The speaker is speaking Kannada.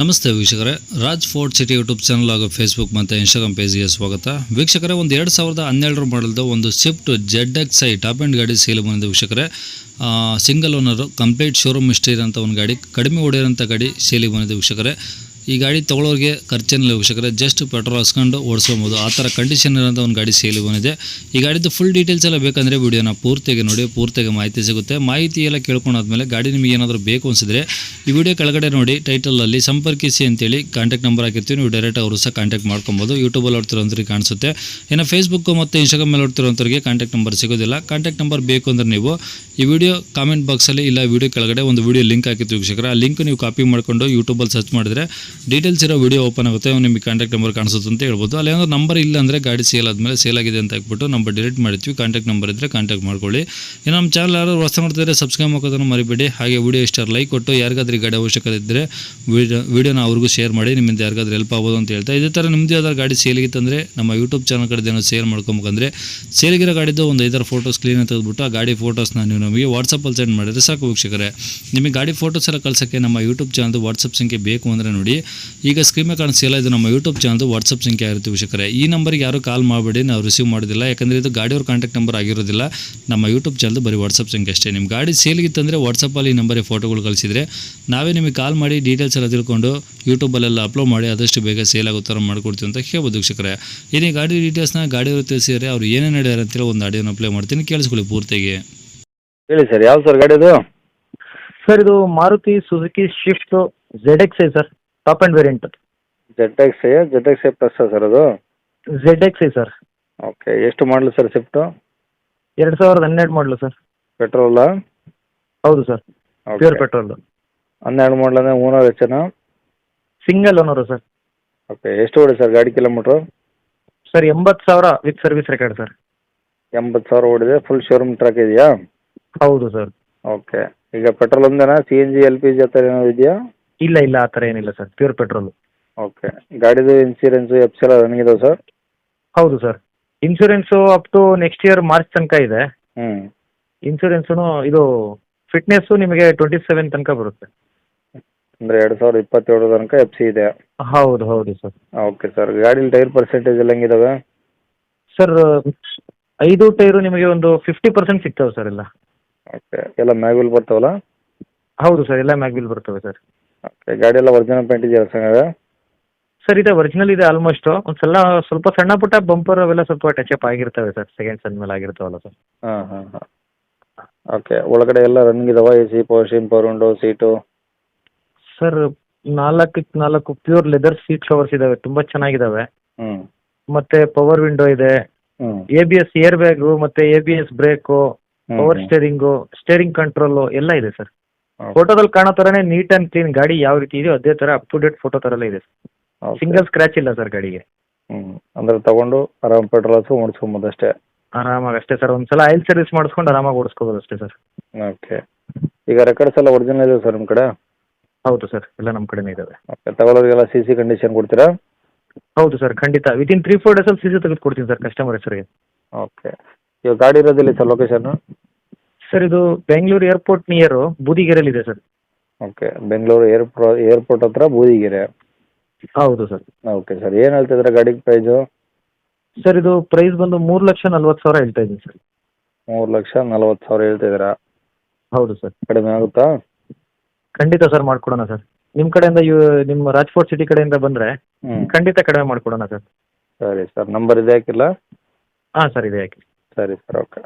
ನಮಸ್ತೆ ವೀಕ್ಷಕರೇ, Raj fort city YouTube channel ಹಾಗೂ ಫೇಸ್ಬುಕ್ ಮತ್ತು ಇನ್ಸ್ಟಾಗ್ರಾಮ್ ಪೇಜ್ಗೆ ಸ್ವಾಗತ. ವೀಕ್ಷಕರೇ, ಒಂದು 2012 ಮಾಡಲ್ದು ಒಂದು ಸ್ವಿಫ್ಟ್ ZXi ಟಾಪ್ ಆ್ಯಂಡ್ ಗಾಡಿ ಸೇಲ್ ಬಂದಿದೆ ವೀಕ್ಷಕರೇ. Single owner, complete showroom history ಇರೋಂಥ ಒಂದು ಗಾಡಿ, ಕಡಿಮೆ ಹೊಡೆಯೋಂಥ ಗಾಡಿ ಸೇಲಿಗೆ ಬಂದಿದೆ ವೀಕ್ಷಕರೇ. ಈ ಗಾಡಿ ತೊಗೊಳೋರಿಗೆ ಖರ್ಚೇನಿಲ್ಲ ವೀಕ್ಷಕರೇ, ಜಸ್ಟ್ ಪೆಟ್ರೋಲ್ ಹಾಸ್ಕೊಂಡು ಓಡಿಸ್ಕೊಬೋದು, ಆ ಥರ ಕಂಡೀಷನ್ ಇರೋಂಥ ಒಂದು ಗಾಡಿ ಸೇಲಿ ಬಂದಿದೆ. ಈ ಗಾಡಿದು ಫುಲ್ ಡೀಟೇಲ್ಸ್ ಎಲ್ಲ ಬೇಕಂದರೆ ವಿಡಿಯೋನ ಪೂರ್ತಿಯಾಗಿ ನೋಡಿ, ಪೂರ್ತಿಯಾಗಿ ಮಾಹಿತಿ ಸಿಗುತ್ತೆ. ಮಾಹಿತಿ ಎಲ್ಲ ಕೇಳ್ಕೊಂಡಾದ್ಮೇಲೆ ಗಾಡಿ ನಿಮಗೆ ಏನಾದರೂ ಬೇಕು ಅನಿಸಿದ್ರೆ ಈ ವಿಡಿಯೋ ಕೆಳಗಡೆ ನೋಡಿ ಟೈಟಲಲ್ಲಿ ಸಂಪರ್ಕಿಸಿ ಅಂತೇಳಿ ಕಾಂಟ್ಯಾಕ್ಟ್ ನಂಬರ್ ಹಾಕಿರ್ತೀವಿ. ನೀವು ಡೈರೆಕ್ಟ್ ಅವರು ಸಹ ಕಾಂಟ್ಯಾಕ್ಟ್ ಮಾಡ್ಕೊಬೋದು. ಯೂಟ್ಯೂಬಲ್ಲಿ ನೋಡ್ತಿರೋಂಥವ್ರಿಗೆ ಕಾಣಿಸುತ್ತೆ. ಇನ್ನು ಫೇಸ್ಬುಕ್ ಮತ್ತು ಇನ್ಸ್ಟಾಗ್ರಾಮ್ ಮೇಲೆ ನೋಡ್ತಿರೋಂಥವ್ರಿಗೆ ಕಾಂಟ್ಯಾಕ್ಟ್ ನಂಬರ್ ಸಿಗೋದಿಲ್ಲ. ಕಾಂಟ್ಯಾಕ್ಟ್ ನಂಬರ್ ಬೇಕು ಅಂದರೆ ನೀವು ಈ ವಿಡಿಯೋ ಕಾಮೆಂಟ್ ಬಾಕ್ಸಲ್ಲಿ ಇಲ್ಲ ವಿಡಿಯೋ ಕೆಳಗಡೆ ಒಂದು ವಿಡಿಯೋ ಲಿಂಕ್ ಹಾಕಿರ್ತೀವಿ ವೀಕ್ಷಕರೇ. ಆ ಲಿಂಕ್ ನೀವು ಕಾಪಿ ಮಾಡಿಕೊಂಡು ಯೂಟ್ಯೂಬಲ್ಲಿ ಸರ್ಚ್ ಮಾಡಿದ್ರೆ ಡೀಟೇಲ್ಸ್ ಇರೋ ವಿಡಿಯೋ ಓಪನ್ ಆಗುತ್ತೆ, ನಿಮಗೆ ಕಾಂಟ್ಯಾಕ್ಟ್ ನಂಬರ್ ಕಾಣಿಸುತ್ತೆ ಅಂತ ಹೇಳ್ಬೋದು. ಅಲ್ಲಿ ಏನಾದರೂ ನಂಬರ್ ಇಲ್ಲ ಅಂದರೆ ಗಾಡಿ ಸೇಲ್ ಆದಮೇಲೆ ಸೇಲ್ ಆಗಿದೆ ಅಂತ ಹಾಕ್ಬಿಟ್ಟು ನಂಬರ್ ಡಿಲೀಟ್ ಮಾಡಿರ್ತೀವಿ. ಕಾಂಟ್ಯಾಕ್ಟ್ ನಂಬರ್ ಇದ್ದರೆ ಕಾಂಟ್ಯಾಕ್ಟ್ ಮಾಡ್ಕೊಳ್ಳಿ. ಇನ್ನು ನಮ್ಮ ಚಾನಲ್ ಯಾರು ಹೊಸ ಮಾಡ್ತಿದ್ರೆ ಸಬ್ಸ್ಕ್ರೈಬ್ ಮಾಡೋದನ್ನು ಮರಿಬೇಡಿ. ಹಾಗೆ ವಿಡಿಯೋ ಇಷ್ಟ ಲೈಕ್ ಕೊಟ್ಟು ಯಾರಿಗಾದ್ರೂ ಗಾಡಿ ಅವಶ್ಯಕತೆ ಇದ್ದರೆ ವಿಡಿಯೋನ ಅವ್ರಿಗೂ ಶೇರ್ ಮಾಡಿ, ನಿಮ್ಮಿಂದ ಯಾರಿಗಾದ್ರೂ ಹೆಲ್ಪ್ ಆಗ್ಬೋದು ಅಂತ ಹೇಳ್ತಾ, ಇದೇ ಥರ ನಿಮ್ಮದು ಯಾವ್ದಾದ್ರು ಗಾಡಿ ಸೇಲಿಗಿತ್ತಂದರೆ ನಮ್ಮ ಯೂಟ್ಯೂಬ್ ಚಾನಲ್ ಕಡೆ ಏನೋ ಸೇಲ್ ಮಾಡ್ಕೊಬೇಕಂದ್ರೆ ಸೇಲಿಗಿರೋ ಗಾಡಿದ್ದು ಒಂದು 5 ಫೋಟೋಸ್ ಕ್ಲೀನ್ ತೆಗೆದುಬಿಟ್ಟು ಆ ಗಾಡಿ ಫೋಟೋಸ್ನ ನೀವು ನಮಗೆ ವಾಟ್ಸಪ್ಪಲ್ಲಿ ಸೆಂಡ್ ಮಾಡಿದರೆ ಸಾಕು ವೀಕ್ಷಕರೇ. ನಿಮಗೆ ಗಾಡಿ ಫೋಟೋಸ್ ಎಲ್ಲ ಕಳ್ಸೋಕ್ಕೆ ನಮ್ಮ ಯೂಟ್ಯೂಬ್ ಚಾನಲ್ದು ವಾಟ್ಸಪ್ ಸಂಖ್ಯೆ ಬೇಕು ಅಂದರೆ ನೋಡಿ, ಈಗ ಸ್ಕ್ರೀನ್ ಮೇಲೆ ಕಾಣಿಸ್ತಿಲ್ಲ, ಇದು ನಮ್ಮ ಯೂಟ್ಯೂಬ್ ಚಾನಲ್ದು ವಾಟ್ಸಪ್ ಸಂಖ್ಯೆ ಆಗಿರುತ್ತೆ ವೀಕ್ಷಕರೇ. ಈ ನಂಬರ್ಗೆ ಯಾರು ಕಾಲ್ ಮಾಡಬೇಡಿ, ನಾವು ರಿಸೀವ್ ಮಾಡೋದಿಲ್ಲ, ಯಾಕಂದರೆ ಇದು ಗಾಡಿಯವ್ರ ಕಾಂಟ್ಯಾಕ್ಟ್ ನಂಬರ್ ಆಗಿರೋದಿಲ್ಲ. ನಮ್ಮ ಯೂಟ್ಯೂಬ್ ಚಾನಲ್ದು ಬರೀ ವಾಟ್ಸಪ್ ಸಂಖ್ಯೆ ಅಷ್ಟೇ. ನಿಮ್ಮ ಗಾಡಿ ಸೇಲ್ಗಿತ್ತಂದರೆ ವಾಟ್ಸಪ್ಪಲ್ಲಿ ಈ ನಂಬರಿಗೆ ಫೋಟೋಗಳು ಕಳಿಸಿದರೆ ನಾವೇ ನಿಮಗೆ ಕಾಲ್ ಮಾಡಿ ಡೀಟೇಲ್ಸ್ ಎಲ್ಲ ತಿಳ್ಕೊಂಡು ಯೂಟ್ಯೂಬಲ್ಲೆಲ್ಲ ಅಪ್ಲೋಡ್ ಮಾಡಿ ಆದಷ್ಟು ಬೇಗ ಸೇಲ್ ಆಗೋ ಥರ ಮಾಡ್ಕೊಡ್ತೀವಿ ಅಂತ ಹೇಳ್ಬೋದು ವೀಕ್ಷಕರೇ. ಈ ಗಾಡಿ ಡೀಟೇಲ್ಸ್ನ ಗಾಡಿಯವರು ತಿಳಿಸಿದರೆ ಅವ್ರು ಏನೇನು ಹೇಳ್ಯಾರ ಅಂತೇಳಿ ಒಂದು ಆಡಿಯೋನ ಅಪ್ಲೈ ಮಾಡ್ತೀನಿ, ಕೇಳಿಸ್ಕೊಳ್ಳಿ ಪೂರ್ತಿಗೆ. ಹೇಳಿ ಸರ್, ಯಾವ ಸರ್ ಗಾಡಿ ಅದು? ಸರ್ ಇದು Maruti Suzuki Swift ZXi sir, top end variant. ZXi plus sir ಅದು? ZXi sir. ಓಕೆ, ಎಷ್ಟು ಮಾಡಲು ಸರ್ ಶಿಫ್ಟು? 2012 ಮಾಡಲು ಸರ್. ಪೆಟ್ರೋಲಾ? ಹೌದು ಸರ್, ಪ್ಯೂರ್ ಪೆಟ್ರೋಲ್. 12 ಮಾಡಲ್ ಅಂದರೆ ಓನರ್ ಹೆಚ್ಚನ? Single owner sir. ಓಕೆ, ಎಷ್ಟು ಓಡಿ ಸರ್ ಗಾಡಿ kilometre? Sir 80,000 with service record sir. 80,000 ಓಡಿದೆ. ಫುಲ್ ಶೋರೂಮ್ ಟ್ರ್ಯಾಕ್ ಇದೆಯಾ? ಹೌದು ಸರ್. ಓಕೆ, ಈಗ ಪೆಟ್ರೋಲ್ ಒಂದೇನಾ, CNG LPG ಆ ಥರ ಏನಾದ್ರು ಇದೆಯಾ? ಇಲ್ಲ ಇಲ್ಲ, ಆ ಥರ ಏನಿಲ್ಲ ಸರ್, ಪ್ಯೂರ್ ಪೆಟ್ರೋಲ್. ಓಕೆ, ಗಾಡಿದು ಇನ್ಸೂರೆನ್ಸು ಎಫ್ಸಿ ಎಲ್ಲ ರನ್ನಿಂಗ್ ಇದಾವೆ ಸರ್? ಹೌದು sir, insurance up to next year March ತನಕ ಇದೆ. ಇನ್ಶೂರೆನ್ಸು ಇದು ಫಿಟ್ನೆಸ್ಸು ನಿಮಗೆ 27 ತನಕ ಬರುತ್ತೆ. ಅಂದರೆ 2027 ತನಕ ಎಫ್ಸಿ ಇದೆ? ಹೌದು ಹೌದು ಸರ್. ಓಕೆ ಸರ್, ಗಾಡೀಲಿ ಟೈರ್ ಪರ್ಸೆಂಟೇಜ್ ಎಲ್ಲ ಹೆಂಗಿದಾವೆ? ಸರ್ 5 ಟೈರು ನಿಮಗೆ ಒಂದು 50% ಸಿಗ್ತವೆ ಸರ್ ಎಲ್ಲ. ಓಕೆ, ಎಲ್ಲ ಮ್ಯಾಗ್ವಿಲ್ ಬರ್ತಾವಲ್ಲ? ಹೌದು ಸರ್, ಎಲ್ಲ ಮ್ಯಾಗ್ವಿಲ್ ಬರ್ತವೆ ಸರ್. ಓಕೆ, ಗಾಡಿ ಎಲ್ಲ ಒರಿಜಿನಲ್ ಪೇಂಟ್ ಇದೆಯಲ್ಲ ಸರ್? ಸರ್ ಇದೆ, ಒರಿಜಿನಲ್ ಇದೆ ಆಲ್ಮೋಸ್ಟ್. ಒಂದ್ಸಲ ಸ್ವಲ್ಪ ಸಣ್ಣ ಪುಟ್ಟ ಬಂಪರ್ ಅವೆಲ್ಲ ಸ್ವಲ್ಪ ಟಚಪ್ ಆಗಿರ್ತವೆ ಸರ್, ಸೆಕೆಂಡ್ಸ್ ಅಂದಮೇಲೆ ಆಗಿರ್ತಾವಲ್ಲ ಸರ್. ಹಾಂ. ಓಕೆ, ಒಳಗಡೆ ಎಲ್ಲ ರನ್ನಿಂಗ್ ಇದಾವೆ? AC, power steering, power window, seat? Sir 4 pure leather seat covers ಇದಾವೆ, ತುಂಬ ಚೆನ್ನಾಗಿದ್ದಾವೆ. ಮತ್ತೆ ಪವರ್ ವಿಂಡೋ ಇದೆ, ABS ಏರ್ ಬ್ಯಾಗು, ಮತ್ತೆ ABS brake, power steering control ಎಲ್ಲ ಇದೆ ಸರ್. ಫೋಟೋದಲ್ಲಿ ಕಾಣೋ ಥರನೇ ನೀಟ್ ಆ್ಯಂಡ್ ಕ್ಲೀನ್ ಗಾಡಿ ಯಾವ ರೀತಿ ಇದೆಯೋ ಅದೇ ಥರ ಅಪ್ ಟು ಡೇಟ್ ಫೋಟೋ ಥರಲ್ಲೇ ಇದೆ ಸರ್. ಸಿಂಗಲ್ ಸ್ಕ್ರ್ಯಾಚ್ ಇಲ್ಲ ಸರ್ ಗಾಡಿಗೆ. ಅಂದರೆ ತಗೊಂಡು ಆರಾಮ್ ಪೆಟ್ರೋಲ್ ಹಾಕ್ಸಿ ಓಡಿಸ್ಕೊಬೋದು ಅಷ್ಟೇ? ಆರಾಮಾಗಿ ಅಷ್ಟೇ ಸರ್, ಒಂದ್ಸಲ ಆಯಿಲ್ ಸರ್ವಿಸ್ ಮಾಡಿಸ್ಕೊಂಡು ಆರಾಮಾಗಿ ಓಡಿಸ್ಕೋಬೋದು ಅಷ್ಟೇ ಸರ್. ಓಕೆ, ಈಗ ರೆಕಾರ್ಡ್ಸ್ ಎಲ್ಲ ಒರಿಜಿನಲ್ ಇದೆ ಸರ್ ನಿಮ್ಮ ಕಡೆ? ಹೌದು ಸರ್, ಎಲ್ಲ ನಮ್ಮ ಕಡೆನೇ ಇದ್ದಾವೆ. ಓಕೆ, ತಗೊಳ್ಳೋರಿಗೆಲ್ಲ CC ಕಂಡೀಷನ್ ಕೊಡ್ತೀರಾ? ಹೌದು ಸರ್, ಖಂಡಿತ ವಿತಿನ್ 3-4 ಡೇಸಲ್ಲಿ CC ತೆಗೆದು ಕೊಡ್ತೀನಿ ಸರ್ ಕಸ್ಟಮರ್ ಹೆಸರಿಗೆ. ಓಕೆ, ಈಗ ಗಾಡಿ ಇರೋದಿಲ್ಲ ಸರ್ ಲೊಕೇಶನ್? ಸರ್ ಇದು ಬೆಂಗಳೂರು ಏರ್ಪೋರ್ಟ್ ನಿಯರು ಬೂದಿಗೆರೆಯಲ್ಲಿ ಇದೆ ಸರ್. ಓಕೆ, ಬೆಂಗಳೂರು ಏರ್ಪೋರ್ಟ್ ಹತ್ರ ಬೂದಿಗೆರೆ? ಹೌದು ಸರ್. ಓಕೆ ಸರ್, ಏನು ಹೇಳ್ತಿದ್ರೆ ಗಾಡಿಗೆ ಪ್ರೈಸು? ಸರ್ ಇದು ಪ್ರೈಸ್ ಬಂದು 3,40,000 ಹೇಳ್ತಾ ಇದ್ದೀನಿ ಸರ್. 3,40,000 ಹೇಳ್ತಿದ್ದೀರಾ? ಹೌದು ಸರ್. ಕಡಿಮೆ ಆಗುತ್ತಾ? ಖಂಡಿತ ಸರ್, ಮಾಡ್ಕೊಡೋಣ ಸರ್. ನಿಮ್ಮ ಕಡೆಯಿಂದ ನಿಮ್ಮ ರಾಜ್ಫೋರ್ಟ್ ಸಿಟಿ ಕಡೆಯಿಂದ ಬಂದರೆ ಖಂಡಿತ ಕಡಿಮೆ ಮಾಡ್ಕೊಡೋಣ ಸರ್. ಸರಿ ಸರ್, ನಂಬರ್ ಇದೆ ಹಾಕಿಲ್ಲ? ಹಾಂ ಸರ್, ಇದೆ ಹಾಕಿ. ಸರಿ ಸರ್, ಓಕೆ.